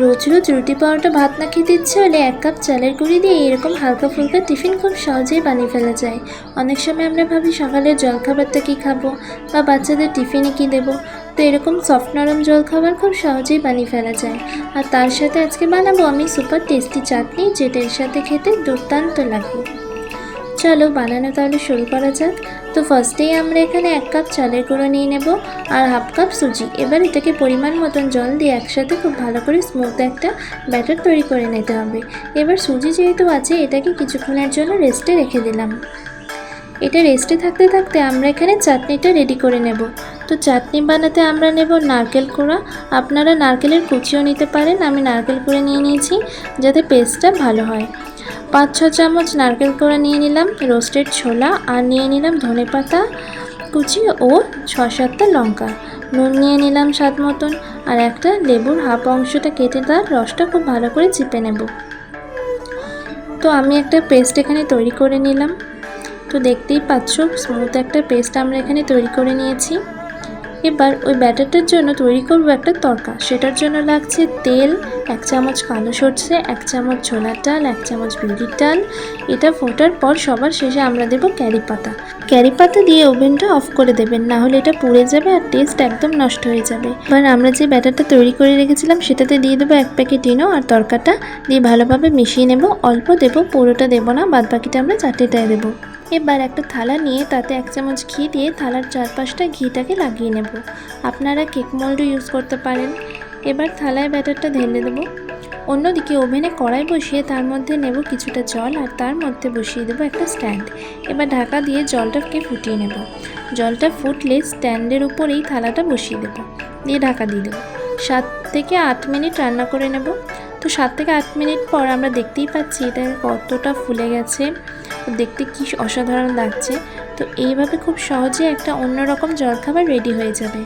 রোজ রোজ রুটি পরোটা ভাত না খেতে ইচ্ছে হলে 1 কাপ চালের গুঁড়ি দিয়ে এরকম হালকা ফুলকা টিফিন খুব সহজেই বানিয়ে ফেলা যায়। অনেক সময় আমরা ভাবি সকালের জলখাবারটা কী খাবো বা বাচ্চাদের টিফিনে কী দেবো, তো এরকম সফট নরম জলখাবার খুব সহজেই বানিয়ে ফেলা যায়। আর তার সাথে আজকে বানাবো আমি সুপার টেস্টি চাটনি, যেটা এর সাথে খেতে দুর্দান্ত লাগে। চলো বানানো তাহলে শুরু করা যাক। তো ফার্স্টেই আমরা এখানে 1 কাপ চালের গুঁড়ো নিয়ে নেব আর 1/2 কাপ সুজি। এবার এটাকে পরিমাণ মতন জল দিয়ে একসাথে খুব ভালো করে স্মুথ একটা ব্যাটার তৈরি করে নিতে হবে। এবার সুজি যেহেতু আছে, এটাকে কিছুক্ষণের জন্য রেস্টে রেখে দিলাম। এটা রেস্টে থাকতে থাকতে আমরা এখানে চাটনিটা রেডি করে নেব। তো চাটনি বানাতে আমরা নেব নারকেল কোড়া। আপনারা নারকেলের কুচিও নিতে পারেন, আমি নারকেল কোড়া নিয়ে নিয়েছি যাতে পেস্টটা ভালো হয়। 5-6 চামচ নারকেল কোড়া নিয়ে নিলাম, রোস্টেড ছোলা আর নিয়ে নিলাম ধনেপাতা কুচি ও 6-7টা লঙ্কা। নুন নিয়ে নিলাম স্বাদ মতন আর একটা লেবুর হাফ অংশটা কেটে তার রসটা খুব ভালো করে চিপে নেব। তো আমি একটা পেস্ট এখানে তৈরি করে নিলাম। তো দেখতেই পাচ্ছ স্মুথ একটা পেস্ট আমরা এখানে তৈরি করে নিয়েছি। এবার ওই ব্যাটারটার জন্য তৈরি করব একটা তড়কা। সেটার জন্য লাগছে তেল, 1 চামচ কালো সর্ষে, 1 চামচ ছোলার ডাল, 1 চামচ বিউলির ডাল। এটা ফোটার পর সবার শেষে আমরা দেব ক্যারি পাতা। ক্যারি পাতা দিয়ে ওভেনটা অফ করে দেবেন, না হলে এটা পুড়ে যাবে আর টেস্ট একদম নষ্ট হয়ে যাবে। এবার আমরা যে ব্যাটারটা তৈরি করে রেখেছিলাম সেটাতে দিয়ে দেবো 1 প্যাকেট ইনো আর তড়কাটা দিয়ে ভালোভাবে মিশিয়ে নেব। অল্প দেব, পুরোটা দেবো না, বাদ বাকিটা আমরা চাটনিটায় দেবো। এবার একটা থালা নিয়ে তাতে 1 চামচ ঘি দিয়ে থালার চারপাশটা ঘিটাকে লাগিয়ে নেব। আপনারা কেক মোল্ডও ইউজ করতে পারেন। এবার থালায় ব্যাটারটা ঢেলে দেবো। অন্যদিকে ওভেনে কড়াই বসিয়ে তার মধ্যে নেব কিছুটা জল আর তার মধ্যে বসিয়ে দেবো একটা স্ট্যান্ড। এবার ঢাকা দিয়ে জলটাকে ফুটিয়ে নেব। জলটা ফুটলে স্ট্যান্ডের উপরেই থালাটা বসিয়ে দেবো, দিয়ে ঢাকা দিয়ে দেবো। 7 থেকে 8 মিনিট রান্না করে নেব। তো 7 থেকে 8 মিনিট পর আমরা দেখতেই পাচ্ছি এটা কতটা ফুলে গেছে, দেখতে কি অসাধারণ লাগছে। তো এইভাবে খুব সহজে একটা অন্যরকম জলখাবার রেডি হয়ে যাবে।